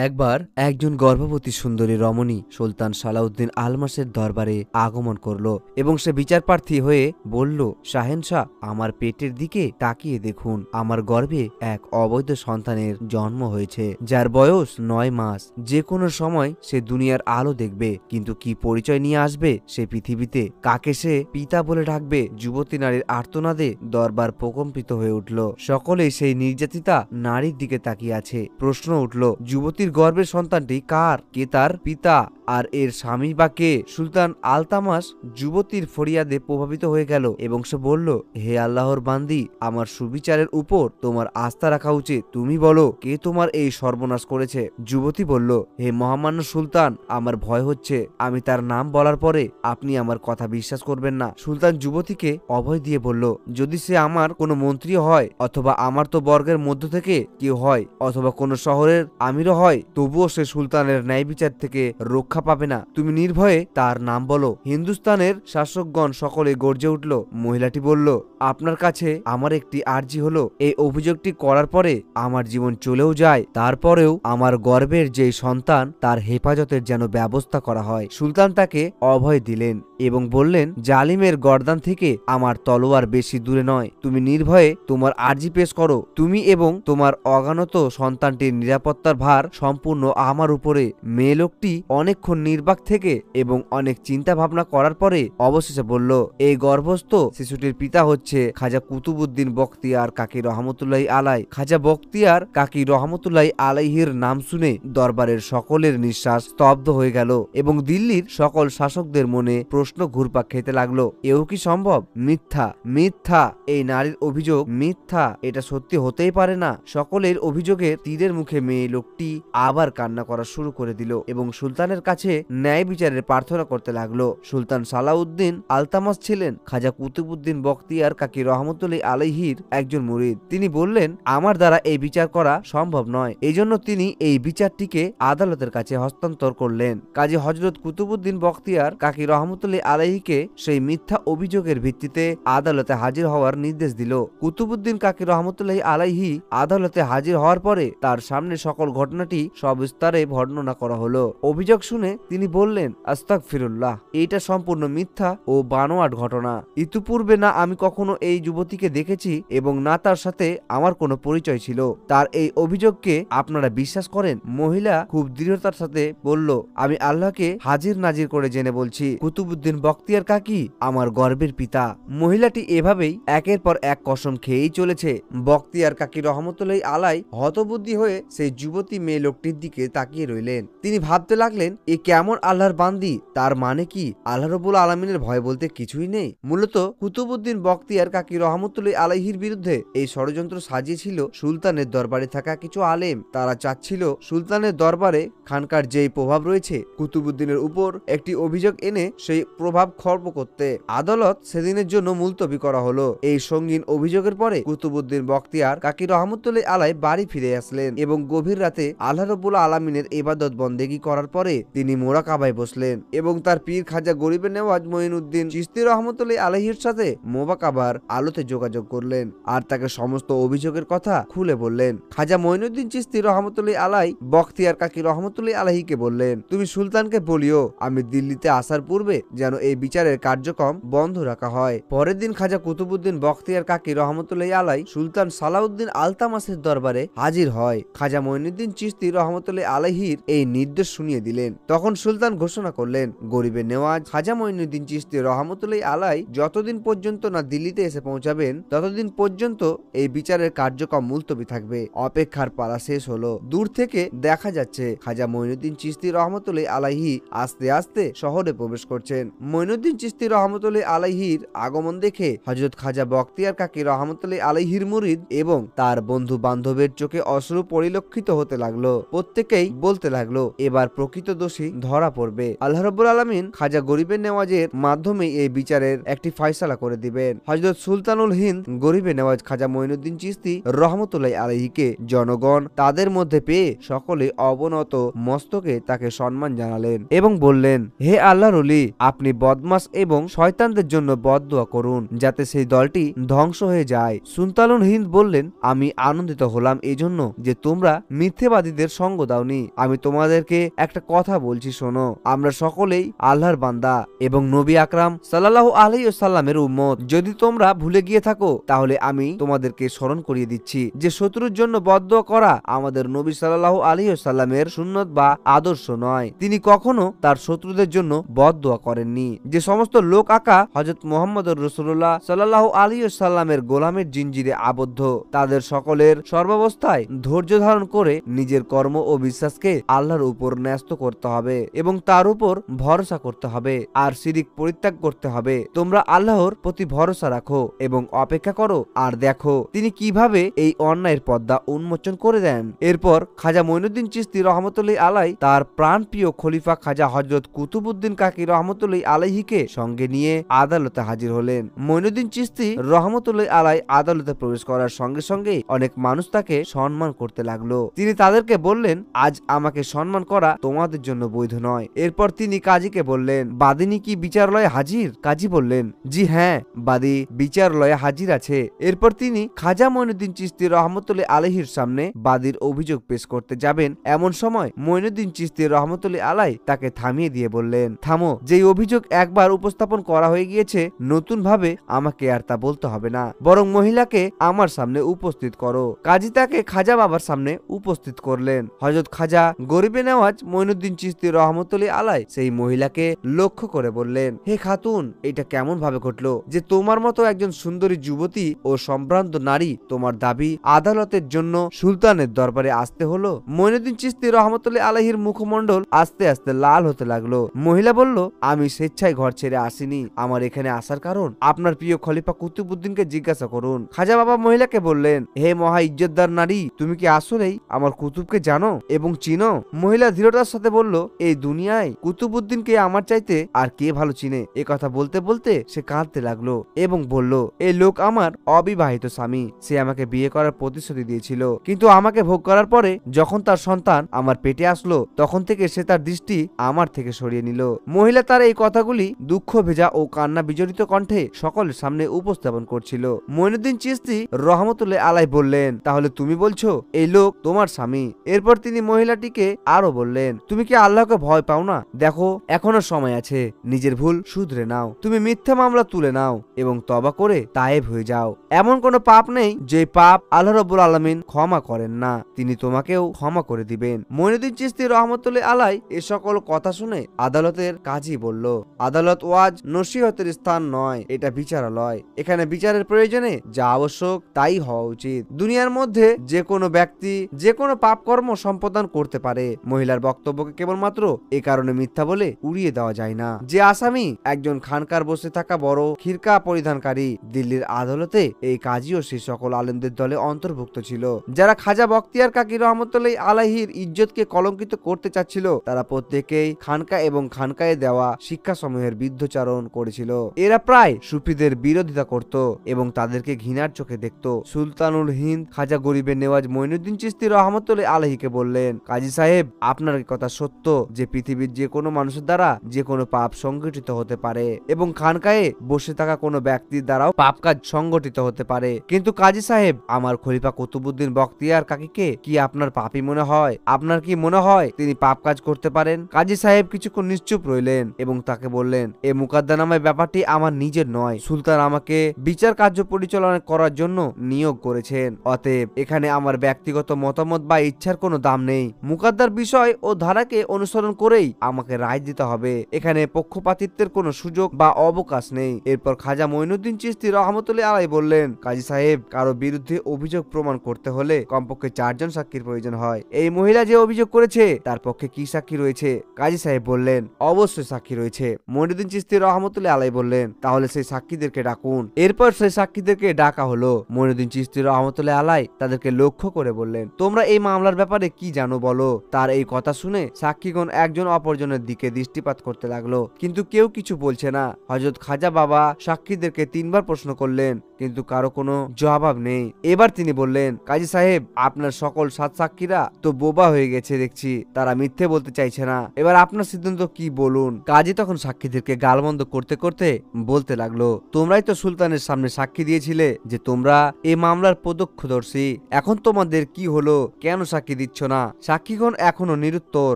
একবার একজন গর্ভবতী সুন্দরী রমণী সুলতান সালাউদ্দিন আলমাসের দরবারে আগমন করল এবং সে বিচারপ্রার্থী হয়ে বলল, শাহেনশাহ, আমার পেটের দিকে তাকিয়ে দেখুন, আমার গর্ভে এক অবৈধ সন্তানের জন্ম হয়েছে, যার বয়স ৯ মাস। যে কোনো সময় সে দুনিয়ার আলো দেখবে, কিন্তু কি পরিচয় নিয়ে আসবে সে পৃথিবীতে, কাকে সে পিতা বলে ডাকবে? যুবতী নারীর আর্তনাদে দরবার প্রকম্পিত হয়ে উঠল। সকলেই সেই নির্যাতিতা নারীর দিকে তাকিয়ে আছে। প্রশ্ন উঠল, যুবতীর গর্ভের সন্তানটি কার? কে তার পিতা? আর এর স্বামী বা কে? সুলতান আলতামাস যুবতীর ফরিয়াদে প্রভাবিত হয়ে গেল এবং সে বলল, হে আল্লাহর বান্দি, আমার সুবিচারের উপর তোমার আস্থা রাখা উচিত। তুমি বলো, কে তোমার এই সর্বনাশ করেছে? যুবতী বলল, হে মহামান্য সুলতান, আমার ভয় হচ্ছে। আমি তার নাম বলার পরে আপনি আমার কথা বিশ্বাস করবেন না। সুলতান যুবতীকে অভয় দিয়ে বলল, যদি সে আমার কোনো মন্ত্রী হয়, অথবা আমার তো বর্গের মধ্য থেকে কেউ হয়, অথবা কোনো শহরের আমিরও হয়, তবুও সে সুলতানের ন্যায় বিচার থেকে রক্ষা পাবে না। তুমি নির্ভয়ে তার নাম বলো। হিন্দুস্তানের শাসকগণ সকলে গর্জে উঠল। মহিলাটি বলল, আপনার কাছে আমার একটি আর্জি হলো, এই অভিযোগটি করার পরে আমার জীবন চলেও যায়, তারপরেও আমার গর্ভের যেই সন্তান তার হেফাজতের যেন ব্যবস্থা করা হয়। সুলতান তাকে অভয় দিলেন এবং বললেন, জালিমের গর্দান থেকে আমার তলোয়ার বেশি দূরে নয়। তুমি নির্ভয়ে তোমার আর্জি পেশ করো। তুমি এবং তোমার অজ্ঞানত সন্তানটির নিরাপত্তার ভার সম্পূর্ণ আমার উপরে। মেয়ে লোকটি অনেকক্ষণ নির্বাক থেকে এবং অনেক চিন্তা ভাবনা করার পরে অবশেষে বলল, এই গর্ভস্থ শিশুটির পিতা হচ্ছে খাজা কুতুবউদ্দিন বখতিয়ার কাকি রহমতুল্লাহি আলাই। খাজা বখতিয়ার কাকি রহমতুল্লাহি আলাইহির নাম শুনে দরবারের সকলের নিঃশ্বাস স্তব্ধ হয়ে গেল এবং দিল্লির সকল শাসকদের মনে প্রশ্ন ঘুরপাক খেতে লাগলো, এও কি সম্ভব? মিথ্যা, মিথ্যা, এই নারীর অভিযোগ মিথ্যা, এটা সত্যি হতেই পারে না। সকলের অভিযোগের তীরের মুখে মেয়ে লোকটি আবার কান্না করা শুরু করে দিল এবং সুলতানের কাছে ন্যায় বিচারের প্রার্থনা করতে লাগলো। সুলতান সালাউদ্দিন আলতামাস ছিলেন খাজা কুতুবউদ্দিন বখতিয়ার কাকি রহমতুল্লাহি আলাইহির একজন মুরিদ। তিনি বললেন, আমার দ্বারা এই বিচার করা সম্ভব নয়। এজন্য তিনি এই বিচারটিকে আদালতের কাছে হস্তান্তর করলেন। কাজী হযরত কুতুবউদ্দিন বখতিয়ার কাকি রহমতুল্লাহি আলাইহিকে সেই মিথ্যা অভিযোগের ভিত্তিতে আদালতে হাজির হওয়ার নির্দেশ দিল। কুতুবউদ্দিন কাকি রহমতুল্লাহি আলাইহি আদালতে হাজির হওয়ার পরে তার সামনে সকল ঘটনাটি সবিস্তারে বর্ণনা করা হলো। অভিযোগ শুনে তিনি বললেন, আস্তাগফিরুল্লাহ, এইটা সম্পূর্ণ মিথ্যা ও বানোয়াট ঘটনা। ইতিপূর্বে না আমি কখনো এই যুবতীকে দেখেছি এবং না তার সাথে আমার কোনো পরিচয় ছিল। তার এই অভিযোগকে আপনারা বিশ্বাস করেন? মহিলা খুব দৃঢ়তার সাথে বলল, আমি আল্লাহকে হাজির নাজির করে জেনে বলছি, কুতুবউদ্দিন বখতিয়ার কাকি আমার গর্ভের পিতা। মহিলাটি এভাবেই একের পর এক কসম খেয়েই চলেছে। বখতিয়ার কাকি রহমতুল্লাহি আলাই হতবুদ্ধি হয়ে সেই যুবতী মেয়ে লোকটির দিকে তাকিয়ে রইলেন। তিনি ভাবতে লাগলেন, এ কেমন আল্লাহর বান্দি? তার মানে কি আল্লাহ রাব্বুল আলামিনের ভয় বলতে কিছুই নেই? মূলত কুতুবউদ্দিন বখতিয়ার কাকি রহমতুল্লাহি আলাইহির বিরুদ্ধে এই ষড়যন্ত্র সাজিয়েছিল সুলতানের দরবারে থাকা কিছু আলেম। তারা চাচ্ছিল সুলতানের দরবারে খানকার যেই প্রভাব রয়েছে কুতুবউদ্দিনের উপর একটি অভিযোগ এনে সেই প্রভাব খর্ব করতে। আদালত সেদিনের জন্য মুলতবি করা হলো। এই সঙ্গীন অভিযোগের পরে কুতুবউদ্দিন বখতিয়ার কাকি রহমতুল্লাহি আলাই বাড়ি ফিরে আসলেন এবং গভীর রাতে আল্লাহ রাব্বুল আলামিনের ইবাদত বন্দেগী করার পরে তিনি মোরাকাবায় বসলেন এবং তার পীর খাজা গরিবে নেওয়াজ মঈনুদ্দিন চিশতি রহমতুল্লাহি আলাইহির সাথে মোবাকাবার আলোতে যোগাযোগ করলেন আর তাকে সমস্ত অভিযোগের কথা খুলে বললেন। খাজা মঈনুদ্দিন চিশতি রহমতুল্লাহি আলাই বখতিয়ার কাকি রহমতুল্লাহি আলাইহিকে বললেন, তুমি সুলতানকে বলিও আমি দিল্লিতে আসার পূর্বে যেন এই বিচারের কার্যক্রম বন্ধ রাখা হয়। পরের দিন খাজা কুতুবউদ্দিন বখতিয়ার কাকি রহমতুল্লাহি আলাই সুলতান সালাউদ্দিন আলতামাসের দরবারে হাজির হয়। খাজা মঈনুদ্দিন চিশতি রহমতুল্লাহি আলাইহির এই নির্দেশ শুনিয়ে দিলেন। তখন সুলতান ঘোষণা করলেন, গরিবে নেওয়াজ খাজা মঈনুদ্দিন চিশতি রহমতুল্লাহি আলাই যতদিন পর্যন্ত না দিল্লিতে এসে পৌঁছাবেন ততদিন পর্যন্ত এই বিচারের কার্যক্রম মুলতবি থাকবে। অপেক্ষার পালা শেষ হলো। দূর থেকে দেখা যাচ্ছে খাজা মঈনুদ্দিন চিশতি রহমতুল্লাহি আলাইহি আস্তে আস্তে শহরে প্রবেশ করছেন। মঈনুদ্দিন চিশতি রহমতুল্লাহি আলাইহির আগমন দেখে হযরত খাজা বখতিয়ার কাকি রহমতুল্লাহি আলাইহির মুরিদ এবং তার বন্ধু বান্ধবের চোখে অশ্রু পরিলক্ষিত হতে লাগলো। প্রত্যেকেই বলতে লাগলো, এবার প্রকৃত দোষী ধরা পড়বে। আল্লাহ রাব্বুল আলামিন খাজা গরিবে নেওয়াজের মাধ্যমে এই বিচারের একটি ফয়সালা করে দিবেন। হযরত সুলতানুল হিন্দ গরিবে নেওয়াজ খাজা মঈনুদ্দিন চিশতি রহমতুল্লাহি আলাইহিকে জনগণ তাদের মধ্যে পেয়ে সকলে অবনত মস্তকে তাকে সম্মান জানালেন এবং বললেন, হে আল্লাহর ওলি, আপনি বদমাশ এবং শয়তানদের জন্য বদদোয়া করুন যাতে সেই দলটি ধ্বংস হয়ে যায়। সুলতানুল হিন্দ বললেন, আমি আনন্দিত হলাম এজন্য যে তোমরা মিথ্যেবাদীদের ব্যক্তিদের সঙ্গ দাওনি। আমি তোমাদেরকে একটা কথা বলছি, শোনো। আমরা সকলেই আল্লাহর বান্দা এবং নবী আকরাম সাল্লাল্লাহু আলাইহি ওয়াসাল্লামের উম্মত। যদি তোমরা ভুলে গিয়ে থাকো তাহলে আমি তোমাদেরকে স্মরণ করিয়ে দিচ্ছি যে শত্রুর জন্য বদদুয়া করা আমাদের নবী সাল্লাল্লাহু আলাইহি ওয়াসাল্লামের সুন্নত বা আদর্শ নয়। তিনি কখনো তার শত্রুদের জন্য বদদুয়া করেননি। যে সমস্ত লোক আকা হযরত মুহাম্মদুর রাসূলুল্লাহ সাল্লাল্লাহু আলাইহি ওয়াসাল্লামের গোলামের জিনজিরে আবদ্ধ, তাদের সকলের সর্বাবস্থায় ধৈর্য ধারণ করে নিজের কর্ম ও বিশ্বাসকে আল্লাহর উপর ন্যস্ত করতে হবে এবং তার উপর ভরসা করতে হবে আর শিরিক পরিত্যাগ করতে হবে। তোমরা আল্লাহর প্রতি ভরসা রাখো এবং অপেক্ষা করো আর দেখো তিনি কিভাবে এই অন্যায়ের পর্দা উন্মোচন করে দেন। এরপর খাজা মঈনুদ্দিন চিশতি রহমতুল্লাহ আলাই তার প্রাণপ্রিয় খলিফা খাজা হযরত কুতুবউদ্দিন কাকি রহমতুল্লাহ আলাইহিকে সঙ্গে নিয়ে আদালতে হাজির হলেন। মঈনুদ্দিন চিশতি রহমতুল্লাহ আলাই আদালতে প্রবেশ করার সঙ্গে সঙ্গে অনেক মানুষ তাকে সম্মান করতে লাগলো। তিনি তাদেরকে বললেন, আজ আমাকে সম্মান করা তোমাদের জন্য বৈধ নয়। এরপর তিনি কাজীকে বললেন, বাদিনী কি বিচারালয়ে হাজির? কাজী বললেন, জি হ্যাঁ, বাদী বিচারালয়ে হাজির আছে। এরপর তিনি খাজা মঈনুদ্দিন চিশতি রহমতুল্লাহ আলাইহির সামনে বাদীর অভিযোগ পেশ করতে যাবেন। এমন সময় মঈনুদ্দিন চিশতি রহমতুল্লাহ আলাই তাকে থামিয়ে দিয়ে বললেন, থামো, যেই অভিযোগ একবার উপস্থাপন করা হয়ে গিয়েছে নতুন ভাবে আমাকে আর তা বলতে হবে না, বরং মহিলাকে আমার সামনে উপস্থিত করো। কাজী তাকে খাজা বাবার সামনে উপস্থিত করলেন। হযরত খাজা গরিবে নেওয়াজ মঈনুদ্দিন চিশতি রহমতুল্লাহ আলাই সেই মহিলাকে লক্ষ্য করে বললেন, হে খাতুন, এটা কেমন ভাবে ঘটলো যে তোমার মতো একজন সুন্দরী যুবতী ও সম্ভ্রান্ত নারী তোমার দাবি আদালতের জন্য সুলতানের দরবারে আসতে হলো? মঈনুদ্দিন চিশতি রহমতুল্লাহ আলাইহির মুখমণ্ডল আস্তে আস্তে লাল হতে লাগলো। মহিলা বলল, আমি স্বেচ্ছায় ঘর ছেড়ে আসিনি। আমার এখানে আসার কারণ আপনার প্রিয় খলিফা কুতুবউদ্দিনকে জিজ্ঞাসা করুন। খাজা বাবা মহিলাকে বললেন, হে মহা ইজ্জতদার নারী, তুমি কি আসলেই আমার কুতুবকে জানো এবং চিনো? মহিলা দৃঢ়তার সাথে বলল, এই দুনিয়ায় কুতুবউদ্দিনকে আমার চাইতে আর কে ভালো চিনে? এ কথা বলতে বলতে সে কাঁদতে লাগলো এবং বলল, এই লোক আমার অবিবাহিত স্বামী। সে আমাকে বিয়ে করার প্রতিশ্রুতি দিয়েছিল, কিন্তু আমাকে ভোগ করার পরে যখন তার সন্তান আমার পেটে আসলো তখন থেকে সে তার দৃষ্টি আমার থেকে সরিয়ে নিল। মহিলা তার এই কথাগুলি দুঃখ ভেজা ও কান্না বিজড়িত কণ্ঠে সকলের সামনে উপস্থাপন করছিল। মঈনুদ্দিন চিশতি রহমতুল্লাহ আলাই বললেন, তাহলে তুমি বলছো এই লোক তোমার স্বামী? এরপর তিনি মহিলাটিকে আরো বললেন, তুমি কি আল্লাহকে ভয় পাও না? দেখো, এখনো সময় আছে, নিজের ভুল শুধরে নাও। তুমি মিথ্যা মামলা তুলে নাও এবং তওবা করে তায়েব হয়ে যাও। এমন কোনো পাপ নেই যে পাপ আল্লাহ রাব্বুল আলামিন ক্ষমা করেন না, তিনি তোমাকেও ক্ষমা করে দিবেন। মঈনুদ্দিন চিশতি রহমতুল্লাহ আলাই এ সকল কথা শুনে আদালতের কাজী বলল, আদালত ওয়াজ নসিহতের স্থান নয়, এটা বিচারালয়। এখানে বিচারের প্রয়োজনে যা আবশ্যক তাই হওয়া উচিত। দুনিয়ার মধ্যে যে কোনো ব্যক্তি যে কোনো পাপ কর্ম সম্পাদন করতে পারে। মহিলার বক্তব্যকে কেবলমাত্র এ কারণে মিথ্যা বলে উড়িয়ে দেওয়া যায় না যে আসামি একজন খানকার বসে থাকা বড় খিরকা পরিধানকারী। দিল্লির আদালতে এই কাজীও সেই সকল আলেমদের দলে অন্তর্ভুক্ত ছিল যারা খাজা বখতিয়ার কাকি রহমতুল্লাহ আলাইহির ইজ্জতকে কলঙ্কিত করতে চাচ্ছিল। তারা প্রত্যেকেই খানকা এবং খানকায় দেওয়া শিক্ষাসমূহের বিরুদ্ধাচরণ করেছিল। এরা প্রায় সুফিদের বিরোধিতা করত এবং তাদেরকে ঘৃণার চোখে দেখত। সুলতানুল হিন্দ খাজা গরিবে নেওয়াজ মঈনুদ্দিন চিশতি রহমতুল্লাহ আলাইহিকে বললেন, কাজী সাহেব, আপনার কথা সত্য যে পৃথিবীর যে কোনো মানুষের দ্বারা যে কোনো পাপ সংগঠিত হতে পারে এবং খানকায়ে বসে থাকা কোনো ব্যক্তির দ্বারাও পাপ কাজ সংগঠিত হতে পারে, কিন্তু কাজী সাহেব, আমার খলিফা কুতুবউদ্দিন বখতিয়ার কাকিকে কি আপনার পাপী মনে হয়? আপনার কি মনে হয় তিনি পাপ কাজ করতে পারেন? কাজী সাহেব কিছুক্ষণ নিশ্চুপ রইলেন এবং তাকে বললেন, এ মুকদ্দমায় ব্যাপারটি আমার নিজের নয়। সুলতান আমাকে বিচার কার্য পরিচালনা করার জন্য নিয়োগ করেছেন। অতএব এখানে আমার ব্যক্তিগত মতামত বা ইচ্ছার কোনো দাম নেই। মুকদ্দার বিষয় ও ধারাকে অনুসরণ করেই আমাকে রায় দিতে হবে। এখানে পক্ষপাতিত্বের কোনো সুযোগ বা অবকাশ নেই। এরপর খাজা মঈনুদ্দিন চিশতি রহমতুল্লাহ আলাই বললেন, কাজী সাহেব, কারো বিরুদ্ধে অভিযোগ প্রমাণ করতে হলে কমপক্ষে 4 জন সাক্ষীর প্রয়োজন হয়। এই মহিলা যে অভিযোগ করেছে তার পক্ষে কি সাক্ষী রয়েছে? কাজী সাহেব বললেন, অবশ্যই সাক্ষী রয়েছে। মঈনুদ্দিন চিশতি রহমতুল্লাহ আলাই বললেন, তাহলে সেই সাক্ষীদেরকে ডাকুন। এরপর সেই সাক্ষীদেরকে ডাকা হলো। মঈনুদ্দিন চিশতি রহমতুল্লাহ আলাই তাদেরকে লক্ষ্য করে বললেন, তোমরা এই মামলার ব্যাপারে কি জানো বলো। তার এই কথা শুনে সাক্ষীগণ একজন অপরজনের দিকে দৃষ্টিপাত করতে লাগলো, কিন্তু কেউ কিছু বলছে না। হযরত খাজা বাবা সাক্ষীদেরকে 3 বার প্রশ্ন করলেন, কিন্তু কারো কোনো জবাব নেই। এবার তিনি বললেন, কাজী সাহেব, আপনার সকল 7 সাক্ষীরা তো বোবা হয়ে গেছে দেখছি, তারা মিথ্যে বলতে চাইছে না। এবার আপনার সিদ্ধান্ত কি বলুন। কাজী তখন সাক্ষীদেরকে গালমন্দ করতে করতে বলতে লাগলো, তোমরাই তো সুলতানের সামনে সাক্ষী দিয়েছিলে যে তোমরা এই মামলার প্রত্যক্ষদর্শী। এখন তোমাদের কি হলো, কেন সাক্ষী দিচ্ছ না? সাক্ষীগণ এখনো নিরুত্তর।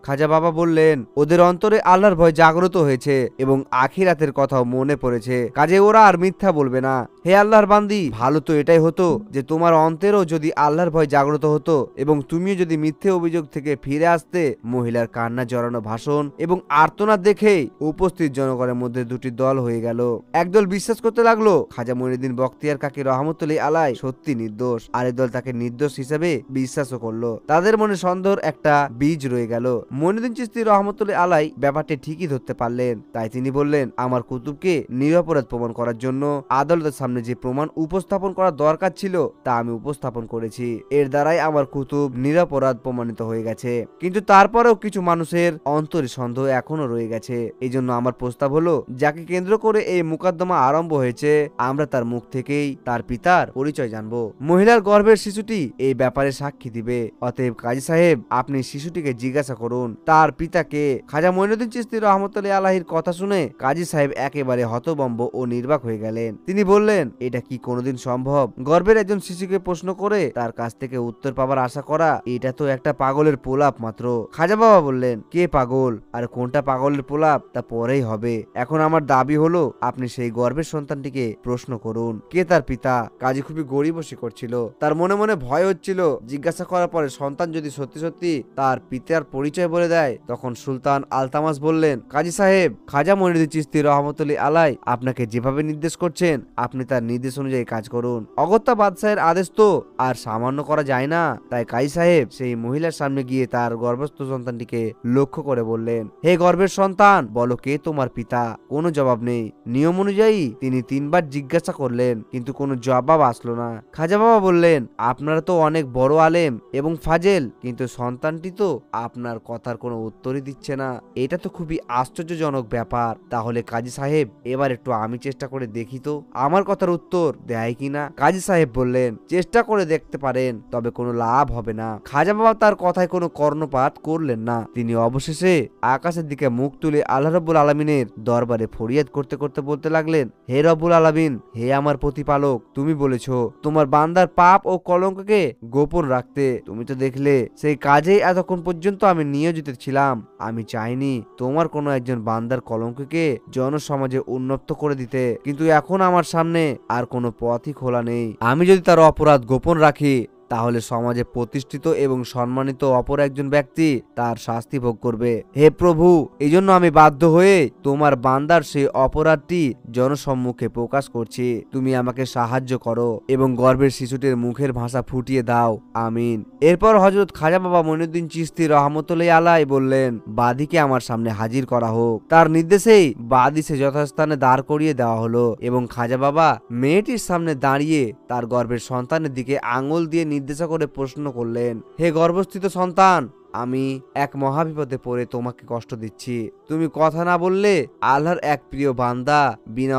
খাজা বাবা বললেন, ওদের অন্তরে আল্লাহর ভয় জাগ্রত হয়েছে এবং আখিরাতের কথাও মনে পড়েছে, কাজে ওরা আর মিথ্যা বলবে না। হে আল্লাহর বান্দি, ভালো তো এটাই হতো যে তোমার অন্তরেও যদি আল্লাহর ভয় জাগ্রত হতো এবং তুমিও যদি মিথ্যে অভিযোগ থেকে ফিরে আসতে। মহিলার কান্না জড়ানো ভাষণ এবং আর্তনাদ দেখেই উপস্থিত জনগণের মধ্যে দুটি দল হয়ে গেল। একদল বিশ্বাস করতে লাগলো খাজা মঈনুদ্দিন বখতিয়ার কাকি রহমতুল্লাহ আলাই সত্যি নির্দোষ, আরেক দল তাকে নির্দোষ হিসেবে বিশ্বাসও করলো। তাদের মনে সন্দেহের একটা বীজ রয়ে গেল। মঈনুদ্দিন চিশতি রহমতুল্লাহ আলাই ব্যাপারটি ঠিকই ধরতে পারলেন। তাই তিনি বললেন, আমার কুতুবকে নিরপরাধ প্রমাণ করার জন্য আদালতের সামনে যে প্রমাণ উপস্থাপন করা দরকার ছিল তা আমি উপস্থাপন করেছি। এর দ্বারাই আমার কুতুব নিরপরাধ প্রমাণিত হয়ে গেছে। কিন্তু তারপরেও কিছু মানুষের অন্তরে সন্দেহ এখনো রয়ে গেছে। এই জন্য আমার প্রস্তাব হলো, যাকে কেন্দ্র করে এই মুকদ্দমা আরম্ভ হয়েছে আমরা তার মুখ থেকেই তার পিতার পরিচয় জানবো। মহিলার গর্ভের শিশুটি এই ব্যাপারে সাক্ষী দিবে। অতএব কাজী সাহেব, আপনি শিশুটিকে জিজ্ঞাসা করুন তার পিতাকে। খাজা মঈনুদ্দিন চিশতি রহমতুল্লাহ আলাইহির কথা শুনে কাজী সাহেব একেবারে হতভম্ব ও নির্বাক হয়ে গেলেন। তিনি বললেন, এটা কি কোনোদিন সম্ভব? গর্ভের একজন শিশুকে প্রশ্ন করে তার কাছ থেকে উত্তর পাবার আশা করা, এটা তো একটা পাগলের প্রলাপ মাত্র। খাজা বাবা বললেন, কে পাগল আর কোনটা পাগলের প্রলাপ তা পরেই হবে। এখন আমার দাবি হলো, আপনি সেই গর্ভের সন্তানটিকে প্রশ্ন করুন কে তার পিতা। কাজী খুবই গড়িমসি করছিল, তার মনে মনে ভয় হচ্ছিল জিজ্ঞাসা করার পরে সন্তান যদি সত্যি সত্যি তার পিতার পরিচয় বলে দেয়। তখন সুলতান আলতামাস বললেন, কাজী সাহেব, খাজা মঈনুদ্দিন চিশতি রহমতুল্লাহ আলাই আপনাকে যেভাবে নির্দেশ করছেন আপনি তার নির্দেশ অনুযায়ী কাজ করুন। অগত্যা বাদশাহের আদেশ তো আর সামান্য করা যায় না। তাই কাজী সাহেব সেই মহিলার সামনে গিয়ে তার গর্ভস্থ সন্তানটিকে লক্ষ্য করে বললেন, হে গর্ভের সন্তান, বলো কে তোমার পিতা। কোনো জবাব নেই। নিয়ম অনুযায়ী তিনি 3 বার জিজ্ঞাসা করলেন, কিন্তু কোনো জবাব আসলো না। খাজা বাবা বললেন, আপনারা তো অনেক বড় আলেম এবং ফাজেল, কিন্তু সন্তানটি তো আপনার কথার কোনো উত্তরই দিচ্ছে না। এটা তো খুবই আশ্চর্যজনক ব্যাপার। তাহলে কাজী সাহেব, এবার একটু আমি চেষ্টা করে দেখি তো আমার কথার উত্তর দেয় কিনা। কাজী সাহেব বললেন, চেষ্টা করে দেখতে পারেন, তবে কোনো লাভ হবে না। খাজা বাবা তার কথায় কোনো কর্ণপাত করলেন না। তিনি অবশেষে আকাশের দিকে মুখ তুলে আল্লাহ রাব্বুল আলামিনের দরবারে ফরিয়াদ করতে করতে বলতে লাগলেন, হে রব্বুল আলামিন, হে আমার প্রতিপালক, তুমি বলেছো তোমার বান্দার পাপ ও কলঙ্ককে গোপন রাখতে। তুমি তো দেখলে সেই কাজেই এতক্ষণ পর্যন্ত আমি নিয়োজিত ছিলাম। আমি চাইনি তোমার কোনো একজন বান্দার কলঙ্ককে জনসমাজে উন্নত করে দিতে, কিন্তু এখন আমার সামনে আর কোনো পথই খোলা নেই। আমি যদি তার অপরাধ গোপন রাখি তাহলে সমাজে প্রতিষ্ঠিত এবং সম্মানিত অপর একজন ব্যক্তি তার শাস্তি ভোগ করবে। হে প্রভু, এই জন্য আমি বাধ্য হয়ে তোমার বান্দার সেই অপরাধটি জনসম্মুখে প্রকাশ করছি। তুমি আমাকে সাহায্য করো এবং গর্ভের শিশুটির মুখের ভাষা ফুটিয়ে দাও, আমিন। এরপর হযরত খাজা বাবা মঈনুদ্দিন চিশতি রহমতুল্লাহ আলাই বললেন, বাদীকে আমার সামনে হাজির করা হোক। তার নির্দেশেই বাদী সে যথাস্থানে দাঁড় করিয়ে দেওয়া হলো এবং খাজা বাবা মেয়েটির সামনে দাঁড়িয়ে তার গর্ভের সন্তানের দিকে আঙুল দিয়ে নির্দেশ করে প্রশ্ন করলেন, হে গর্ভস্থিত সন্তান, আমি এক মহাবিপদে পড়ে তোমাকে কষ্ট দিচ্ছি। তুমি কথা না বললে আল্লাহর এক প্রিয় বান্দা বিনা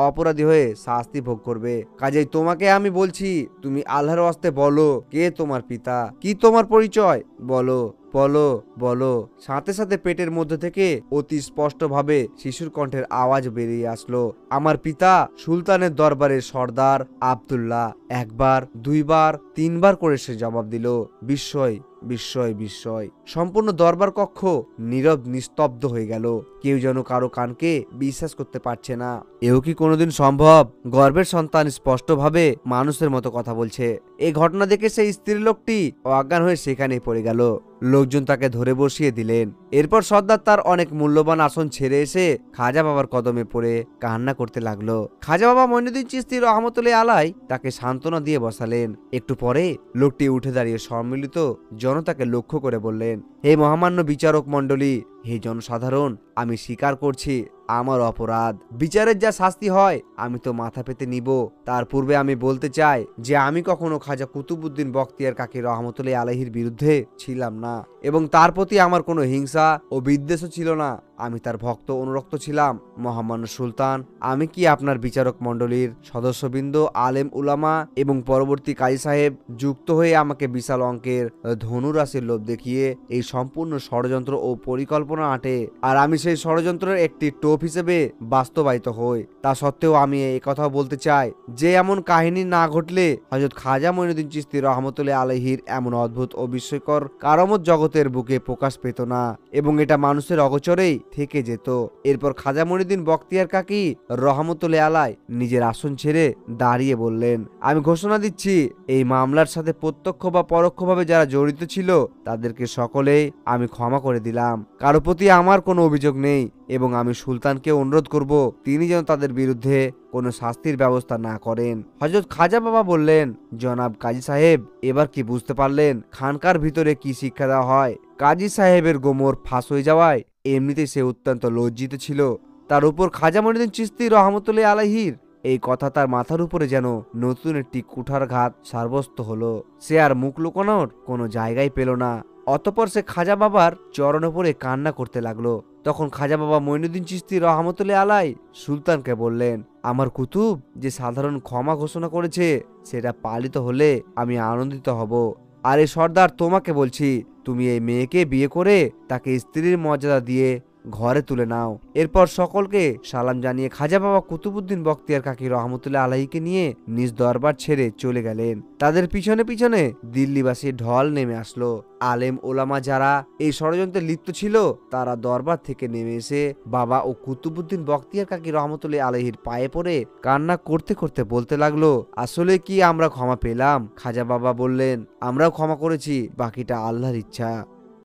অপরাধী হয়ে শাস্তি ভোগ করবে। কাজেই তোমাকে আমি বলছি, তুমি আল্লাহর ওয়াস্তে বলো কে তোমার পিতা, কি তোমার পরিচয়, বলো বলো বলো। সাথে সাথে পেটের মধ্যে থেকে অতি স্পষ্ট ভাবে শিশুর কণ্ঠের আওয়াজ বেরিয়ে আসলো, আমার পিতা সুলতানের দরবারের সর্দার আব্দুল্লাহ। 1 বার 2 বার 3 বার করে সে জবাব দিল। বিস্ময় বিস্ময় বিস্ময়। সম্পূর্ণ দরবার কক্ষ নীরব নিস্তব্ধ হয়ে গেল। কেউ যেন কারো কানকে বিশ্বাস করতে পারছে না। এও কি কোনোদিন সম্ভব? গর্ভের সন্তান স্পষ্টভাবে মানুষের মতো কথা বলছে। এই ঘটনা দেখে সেই স্ত্রী লোকটি অজ্ঞান হয়ে সেখানেই পড়ে গেল। লোকজন তাকে ধরে বসিয়ে দিলেন। এরপর সর্দার তার অনেক মূল্যবান আসন ছেড়ে এসে খাজা বাবার কদমে পড়ে কান্না করতে লাগলো। খাজা বাবা মঈনুদ্দিন চিশতি রহমতুল্লাহ আলাই তাকে সান্ত্বনা দিয়ে বসালেন। একটু পরে লোকটি উঠে দাঁড়িয়ে সম্মিলিত জনতাকে লক্ষ্য করে বললেন, হে মহামান্য বিচারক মণ্ডলী, হে জনসাধারণ, আমি স্বীকার করছি আমার অপরাধ। বিচারের যা শাস্তি হয় আমি তো মাথা পেতে নিব। তার পূর্বে আমি বলতে চাই যে আমি কখনো খাজা কুতুবউদ্দিন বখতিয়ার কাকি রহমতুল্লাহ আলাইহির বিরুদ্ধে ছিলাম না এবং তার প্রতি আমার কোনো হিংসা ও বিদ্বেষও ছিল না। আমি তার ভক্ত অনুরক্ত ছিলাম। মহামান্য সুলতান, আমি কি আপনার বিচারক মণ্ডলীর সদস্যবৃন্দ, আলেম উলামা এবং পরবর্তী কাজী সাহেব যুক্ত হয়ে আমাকে বিশাল অঙ্কের ধনুরাশির লোভ দেখিয়ে এই সম্পূর্ণ ষড়যন্ত্র ও পরিকল্পনা আটে, আর আমি সেই ষড়যন্ত্রের একটি টোপ হিসেবে বাস্তবায়িত হই। তা সত্ত্বেও আমি এই কথাও বলতে চাই যে এমন কাহিনী না ঘটলে হযরত খাজা মঈনুদ্দিন চিশতি রহমতুল্লাহ আলাইহির এমন অদ্ভুত ও বিস্ময়কর কারামত জগতের বুকে প্রকাশ পেত না এবং এটা মানুষের অগোচরেই থেকে যেত। এরপর খাজা মঈনুদ্দিন বখতিয়ার কাকি রহমতুল্লাহ আলাই নিজের আসন ছেড়ে দাঁড়িয়ে বললেন, আমি ঘোষণা দিচ্ছি, এই মামলার সাথে প্রত্যক্ষ বা পরোক্ষভাবে যারা জড়িত ছিল তাদেরকে সকলেই আমি ক্ষমা করে দিলাম। কারো প্রতি আমার কোনো অভিযোগ নেই এবং আমি সুলতানকে অনুরোধ করব তিনি যেন তাদের বিরুদ্ধে কোনো শাস্তির ব্যবস্থা না করেন। হযরত খাজা বাবা বললেন, জনাব কাজী সাহেব, এবার কি বুঝতে পারলেন খানকার ভিতরে কি শিক্ষা দেওয়া হয়? কাজী সাহেবের গোমর ফাঁস হয়ে যাওয়ায় এমনিতেই সে অত্যন্ত লজ্জিত ছিল। তার উপর খাজা মঈনুদ্দিন চিশতি রহমতুল্লাহ আলাইহির এই কথা তার মাথার উপরে যেন নতুন একটি কুঠারঘাত সাব্যস্ত হলো। সে আর মুখ লুকানোর কোনো জায়গায় পেল না। অতঃপর সে খাজা বাবার চরণে পড়ে কান্না করতে লাগলো। তখন খাজা বাবা মঈনুদ্দিন চিশতি রহমতুল্লাহ আলাই সুলতানকে বললেন, আমার কুতুব যে সাধারণ ক্ষমা ঘোষণা করেছে সেটা পালিত হলে আমি আনন্দিত হব। আরে সর্দার, তোমাকে বলছি, তুমি এই মেয়েকে বিয়ে করে তাকে স্ত্রীর মর্যাদা দিয়ে ঘরে তুলে নাও। এরপর সকলকে সালাম জানিয়ে খাজা বাবা কুতুবউদ্দিন বখতিয়ার কাকি রহমতুল্লাহ আলাইহিকে নিয়ে নিজ দরবার ছেড়ে চলে গেলেন। তাদের পিছনে পিছনে দিল্লিবাসীর ঢল নেমে আসলো। আলেম ওলামা যারা এই ষড়যন্ত্রে লিপ্ত ছিল তারা দরবার থেকে নেমে এসে বাবা ও কুতুবউদ্দিন বখতিয়ার কাকি রহমতুল্লাহ আলাইহির পায়ে পড়ে কান্না করতে করতে বলতে লাগলো, আসলে কি আমরা ক্ষমা পেলাম? খাজা বাবা বললেন, আমরাও ক্ষমা করেছি, বাকিটা আল্লাহর ইচ্ছা।